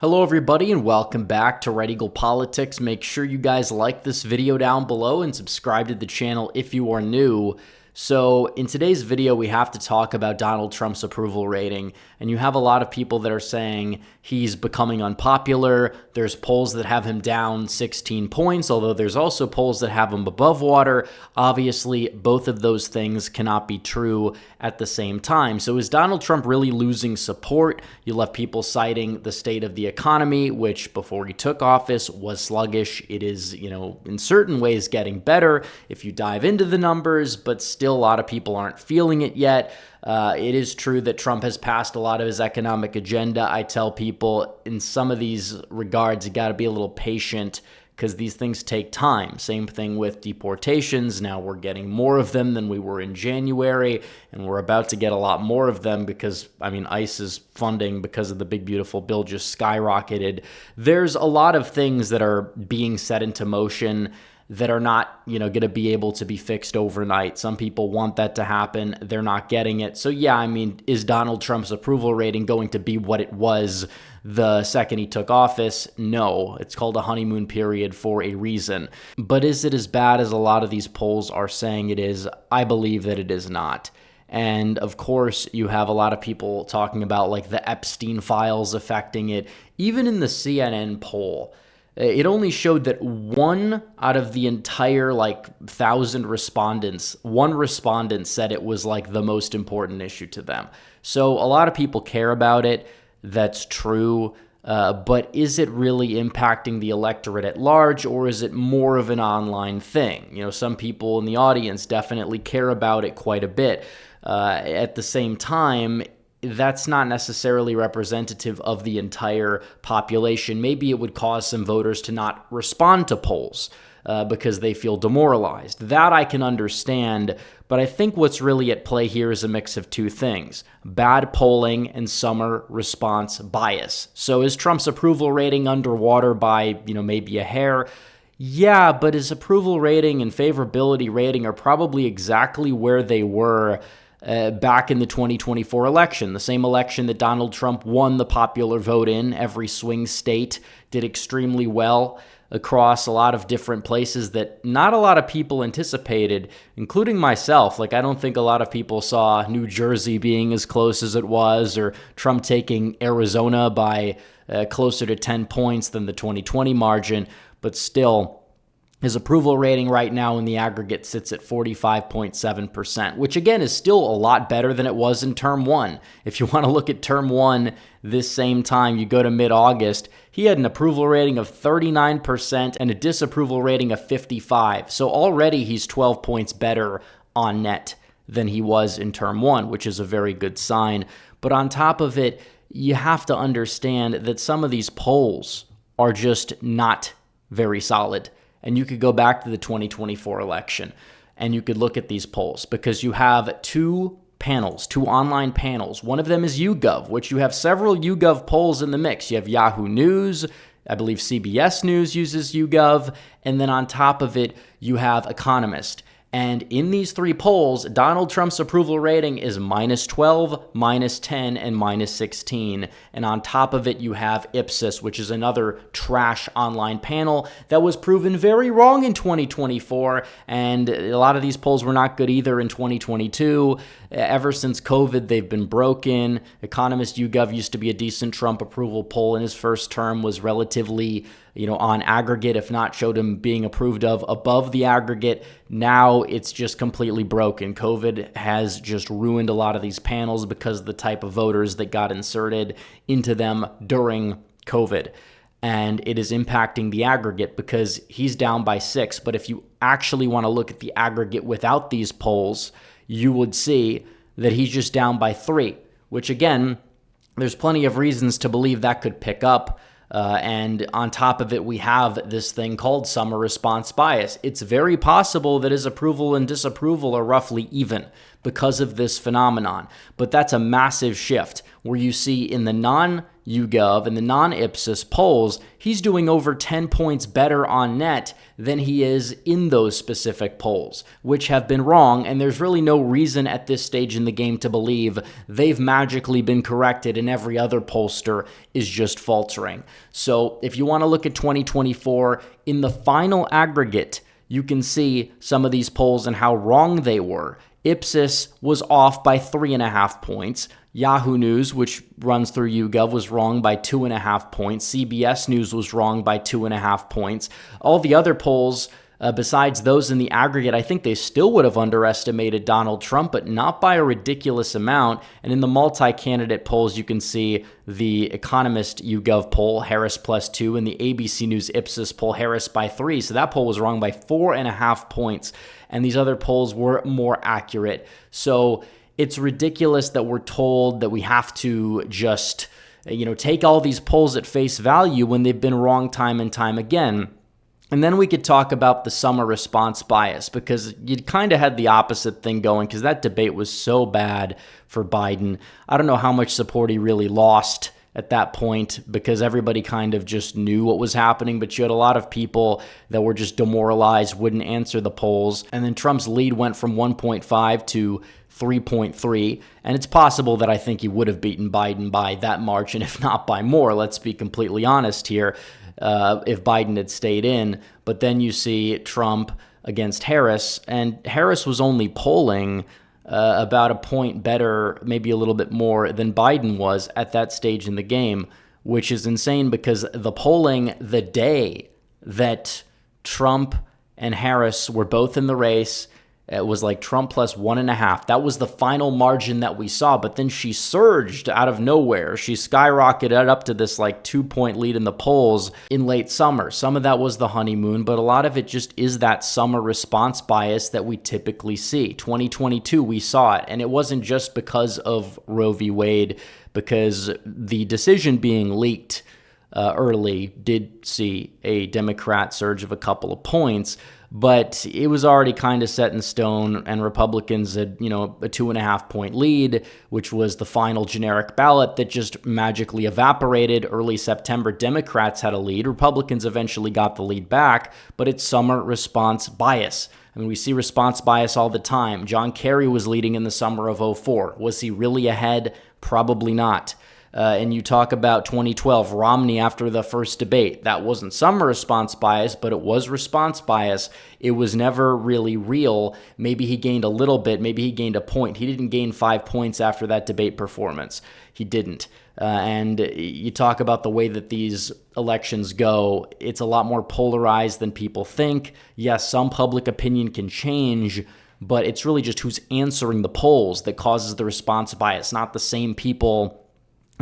Hello everybody and welcome back to Red Eagle Politics. Make sure you guys like this video down below and subscribe to the channel if you are new. So in today's video, we have to talk about Donald Trump's approval rating, and you have a lot of people that are saying he's becoming unpopular. There's polls that have him down 16 points, although there's also polls that have him above water. Obviously, both of those things cannot be true at the same time. So is Donald Trump really losing support? You'll have people citing the state of the economy, which before he took office was sluggish. It is, in certain ways getting better if you dive into the numbers, but still a lot of people aren't feeling it yet. It is true that Trump has passed a lot of his economic agenda. I tell people in some of these regards, you got to be a little patient because these things take time. Same thing with deportations. Now we're getting more of them than we were in January, and we're about to get a lot more of them because, ICE's funding because of the big, beautiful bill just skyrocketed. There's a lot of things that are being set into motion that are not, going to be able to be fixed overnight. Some people want that to happen. They're not getting it. So yeah, is Donald Trump's approval rating going to be what it was the second he took office? No, it's called a honeymoon period for a reason. But is it as bad as a lot of these polls are saying it is? I believe that it is not. And of course, you have a lot of people talking about like the Epstein files affecting it. Even in the CNN poll, it only showed that one out of the entire 1,000 respondents, one respondent said it was the most important issue to them. So a lot of people care about it. That's true. But is it really impacting the electorate at large, or is it more of an online thing? Some people in the audience definitely care about it quite a bit. At the same time, that's not necessarily representative of the entire population. Maybe it would cause some voters to not respond to polls because they feel demoralized. That I can understand, but I think what's really at play here is a mix of two things: bad polling and summer response bias. So is Trump's approval rating underwater by, maybe a hair? Yeah, but his approval rating and favorability rating are probably exactly where they were back in the 2024 election, the same election that Donald Trump won the popular vote in. Every swing state did extremely well across a lot of different places that not a lot of people anticipated, including myself. I don't think a lot of people saw New Jersey being as close as it was, or Trump taking Arizona by closer to 10 points than the 2020 margin, but still, his approval rating right now in the aggregate sits at 45.7%, which again is still a lot better than it was in term one. If you want to look at term one this same time, you go to mid-August, he had an approval rating of 39% and a disapproval rating of 55%. So already he's 12 points better on net than he was in term one, which is a very good sign. But on top of it, you have to understand that some of these polls are just not very solid. And you could go back to the 2024 election and you could look at these polls because you have two online panels. One of them is YouGov, which you have several YouGov polls in the mix. You have Yahoo News, I believe CBS News uses YouGov, and then on top of it, you have Economist. And in these three polls, Donald Trump's approval rating is -12, -10, and -16. And on top of it, you have Ipsos, which is another trash online panel that was proven very wrong in 2024. And a lot of these polls were not good either in 2022. Ever since COVID, they've been broken. Economist YouGov used to be a decent Trump approval poll in his first term, was relatively on aggregate, if not showed him being approved of above the aggregate. Now it's just completely broken. COVID has just ruined a lot of these panels because of the type of voters that got inserted into them during COVID. And it is impacting the aggregate because he's down by 6. But if you actually want to look at the aggregate without these polls, you would see that he's just down by 3, which again, there's plenty of reasons to believe that could pick up. And on top of it, we have this thing called summer response bias. It's very possible that his approval and disapproval are roughly even because of this phenomenon. But that's a massive shift where you see in the YouGov and the non-Ipsos polls, he's doing over 10 points better on net than he is in those specific polls, which have been wrong, and there's really no reason at this stage in the game to believe they've magically been corrected and every other pollster is just faltering. So if you want to look at 2024, in the final aggregate, you can see some of these polls and how wrong they were. Ipsos was off by 3.5 points. Yahoo News, which runs through YouGov, was wrong by 2.5 points. CBS News was wrong by 2.5 points. All the other polls, besides those in the aggregate, I think they still would have underestimated Donald Trump, but not by a ridiculous amount. And in the multi-candidate polls, you can see the Economist YouGov poll, Harris +2, and the ABC News Ipsos poll, Harris by 3. So that poll was wrong by 4.5 points, and these other polls were more accurate. So it's ridiculous that we're told that we have to just, take all these polls at face value when they've been wrong time and time again. And then we could talk about the summer response bias, because you kind of had the opposite thing going, because that debate was so bad for Biden. I don't know how much support he really lost at that point, because everybody kind of just knew what was happening, but you had a lot of people that were just demoralized, wouldn't answer the polls. And then Trump's lead went from 1.5 to 3.3, and it's possible that I think he would have beaten Biden by that margin, if not by more. Let's be completely honest here, if Biden had stayed in. But then you see Trump against Harris, and Harris was only polling about a point better, maybe a little bit more than Biden was at that stage in the game, which is insane, because the polling the day that Trump and Harris were both in the race, it was like Trump +1.5. That was the final margin that we saw, but then she surged out of nowhere. She skyrocketed up to this 2-point lead in the polls in late summer. Some of that was the honeymoon, but a lot of it just is that summer response bias that we typically see. 2022, we saw it, and it wasn't just because of Roe v. Wade, because the decision being leaked early did see a Democrat surge of a couple of points, but it was already kind of set in stone, and Republicans had, a 2.5-point lead, which was the final generic ballot that just magically evaporated. Early September, Democrats had a lead. Republicans eventually got the lead back, but it's summer response bias. I mean, we see response bias all the time. John Kerry was leading in the summer of 2004. Was he really ahead? Probably not. And you talk about 2012, Romney after the first debate. That wasn't summer response bias, but it was response bias. It was never really real. Maybe he gained a little bit. Maybe he gained a point. He didn't gain 5 points after that debate performance. He didn't. And you talk about the way that these elections go, it's a lot more polarized than people think. Yes, some public opinion can change, but it's really just who's answering the polls that causes the response bias, not the same people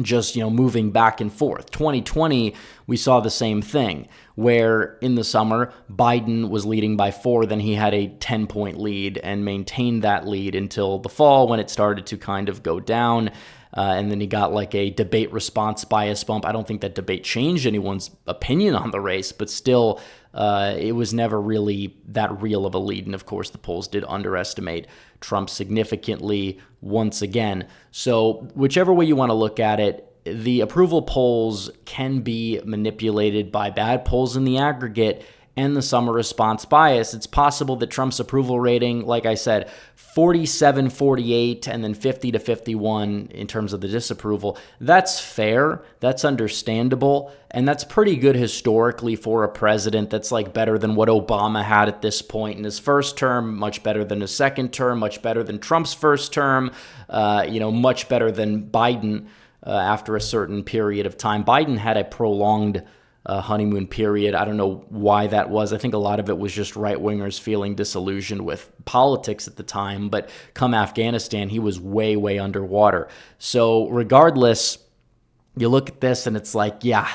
just, moving back and forth. 2020, we saw the same thing, where in the summer, Biden was leading by 4, then he had a 10-point lead and maintained that lead until the fall, when it started to kind of go down. And then he got a debate response bias bump. I don't think that debate changed anyone's opinion on the race, but still, it was never really that real of a lead. And of course, the polls did underestimate Trump significantly once again. So whichever way you want to look at it, the approval polls can be manipulated by bad polls in the aggregate and the summer response bias. It's possible that Trump's approval rating, like I said, 47-48 and then 50-51 in terms of the disapproval, that's fair, that's understandable, and that's pretty good historically for a president. That's better than what Obama had at this point in his first term, much better than his second term, much better than Trump's first term, much better than Biden after a certain period of time. Biden had a prolonged honeymoon period. I don't know why that was. I think a lot of it was just right-wingers feeling disillusioned with politics at the time, but come Afghanistan, he was way, way underwater. So regardless, you look at this and it's yeah,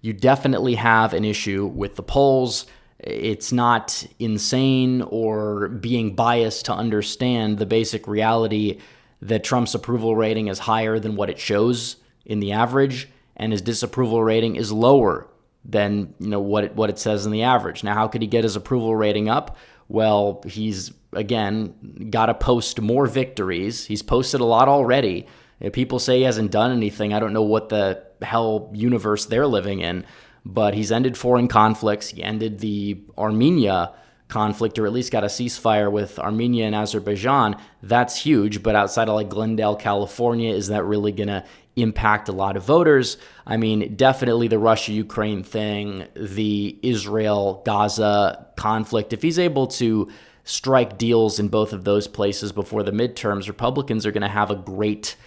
you definitely have an issue with the polls. It's not insane or being biased to understand the basic reality that Trump's approval rating is higher than what it shows in the average, and his disapproval rating is lower than what it says in the average. Now, how could he get his approval rating up? Well, he's, again, got to post more victories. He's posted a lot already, People say he hasn't done anything. I don't know what the hell universe they're living in, but he's ended foreign conflicts. He ended the Armenia conflict, or at least got a ceasefire with Armenia and Azerbaijan. That's huge, but outside of like Glendale, California, is that really going to impact a lot of voters? I mean, definitely the Russia-Ukraine thing, the Israel-Gaza conflict. If he's able to strike deals in both of those places before the midterms, Republicans are going to have a great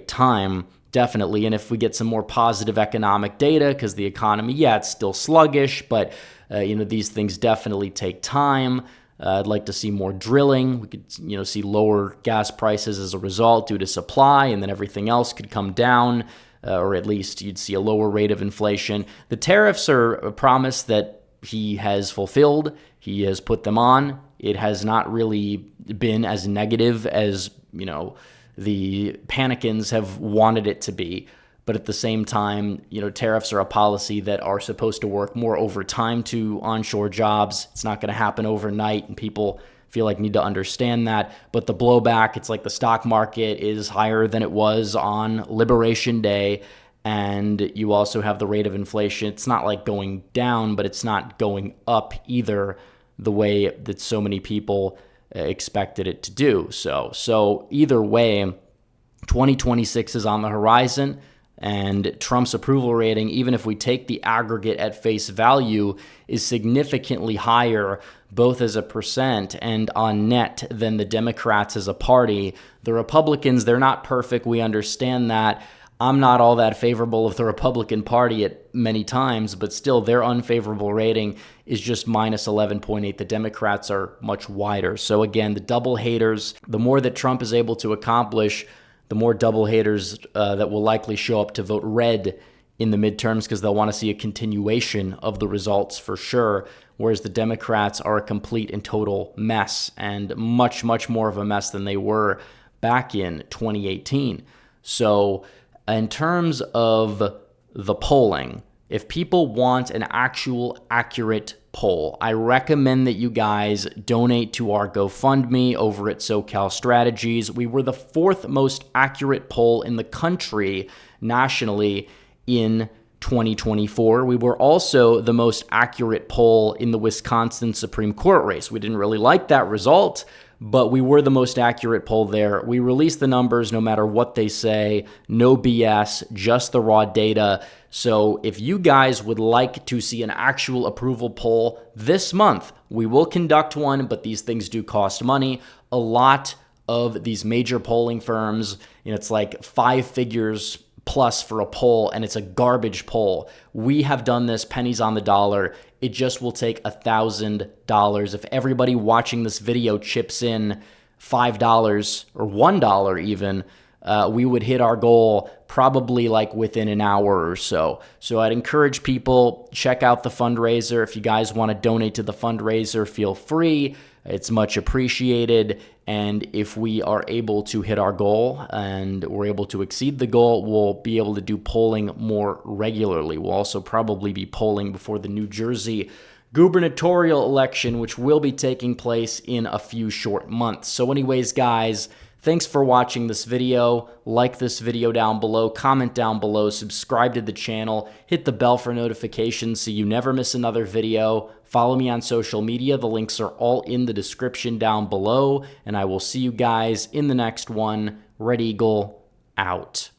time, definitely. And if we get some more positive economic data, because the economy, yeah, it's still sluggish, but these things definitely take time. I'd like to see more drilling. We could, see lower gas prices as a result due to supply, and then everything else could come down, or at least you'd see a lower rate of inflation. The tariffs are a promise that he has fulfilled. He has put them on. It has not really been as negative as, the Panicans have wanted it to be. But at the same time, tariffs are a policy that are supposed to work more over time to onshore jobs. It's not going to happen overnight, and people feel like need to understand that. But the blowback, it's like the stock market is higher than it was on Liberation Day, and you also have the rate of inflation. It's not like going down, but it's not going up either the way that so many people expected it to do. So either way, 2026 is on the horizon, and Trump's approval rating, even if we take the aggregate at face value, is significantly higher, both as a percent and on net, than the Democrats as a party. The Republicans, they're not perfect. We understand that. I'm not all that favorable of the Republican Party at many times, but still their unfavorable rating is just minus 11.8. The Democrats are much wider. So again, the double haters, the more that Trump is able to accomplish, the more double haters that will likely show up to vote red in the midterms, because they'll want to see a continuation of the results for sure, whereas the Democrats are a complete and total mess, and much, much more of a mess than they were back in 2018. So in terms of the polling, if people want an actual accurate poll, I recommend that you guys donate to our GoFundMe over at SoCal Strategies. We were the 4th most accurate poll in the country nationally in 2024. We were also the most accurate poll in the Wisconsin Supreme Court race. We didn't really like that result, but we were the most accurate poll there. We release the numbers no matter what they say, no BS, just the raw data. So if you guys would like to see an actual approval poll this month, we will conduct one, but these things do cost money. A lot of these major polling firms, it's like 5 figures plus for a poll, and it's a garbage poll. We have done this pennies on the dollar. It just will take $1,000. If everybody watching this video chips in $5 or $1 even, we would hit our goal probably like within an hour or so. So I'd encourage people, check out the fundraiser. If you guys want to donate to the fundraiser, feel free. It's much appreciated. And if we are able to hit our goal and we're able to exceed the goal, we'll be able to do polling more regularly. We'll also probably be polling before the New Jersey gubernatorial election, which will be taking place in a few short months. So anyways, guys, thanks for watching this video. Like this video down below, comment down below, subscribe to the channel, hit the bell for notifications so you never miss another video. Follow me on social media. The links are all in the description down below, and I will see you guys in the next one. Red Eagle out.